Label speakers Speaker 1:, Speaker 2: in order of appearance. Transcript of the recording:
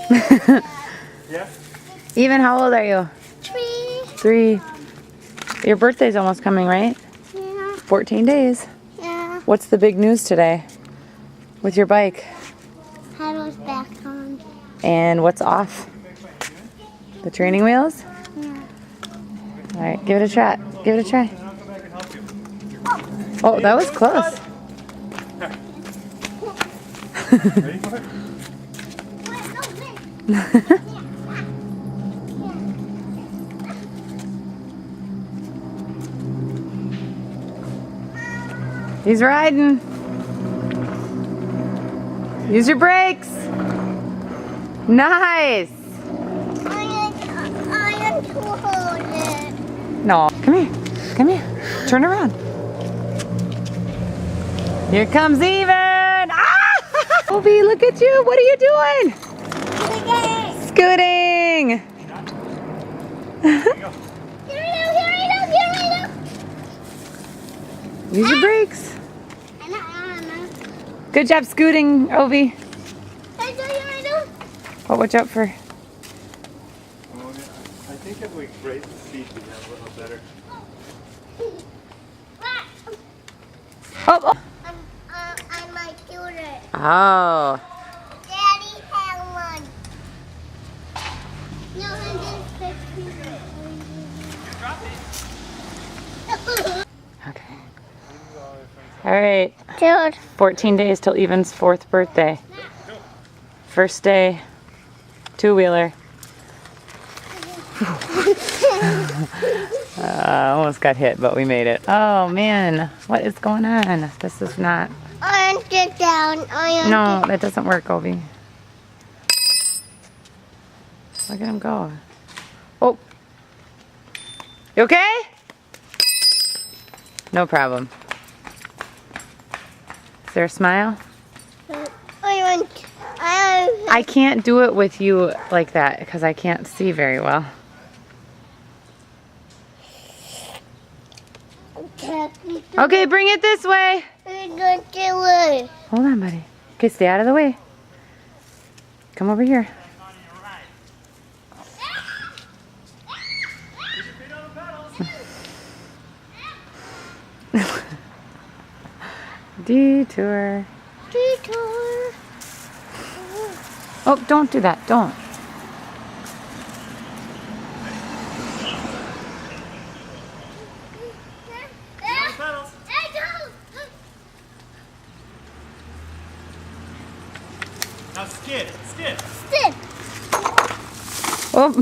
Speaker 1: Yeah?
Speaker 2: Even, how old are you?
Speaker 3: 3.
Speaker 2: 3. Your birthday's almost coming, right?
Speaker 3: Yeah.
Speaker 2: 14 days.
Speaker 3: Yeah.
Speaker 2: What's the big news today with your bike?
Speaker 3: Pedals back on.
Speaker 2: And what's off? The training wheels?
Speaker 3: Yeah.
Speaker 2: All right, give it a try. Give it a try. Oh, that was close.
Speaker 1: Ready for it?
Speaker 2: He's riding. Use your brakes. Nice.
Speaker 3: I am to hold it.
Speaker 2: No, come here. Come here. Turn around. Here comes Even. Ah! Obi, look at you. What are you doing? Scooting. Use your brakes. Good job scooting, Ovi. Oh, watch out for.
Speaker 1: I think if we raise the seat, we have a little better.
Speaker 2: Oh, oh.
Speaker 3: I might do it.
Speaker 2: Oh.
Speaker 3: Daddy had one. No, I didn't
Speaker 2: Okay. All right.
Speaker 3: Dude.
Speaker 2: 14 days till Evan's 4th birthday. First day, 2-wheeler. Almost got hit, but we made it. Oh man, what is going on? This is not.
Speaker 3: I get down.
Speaker 2: No, that doesn't work, Ovi. Look at him go. Oh. You okay? No problem. Is there a smile? I can't do it with you like that because I can't see very well. Okay, bring it this way. Hold on, buddy. Okay, stay out of the way. Come over here. Detour.
Speaker 3: Detour.
Speaker 2: Oh, don't do that. Don't.
Speaker 1: Now skid, skid.
Speaker 3: Sit.
Speaker 2: Oh.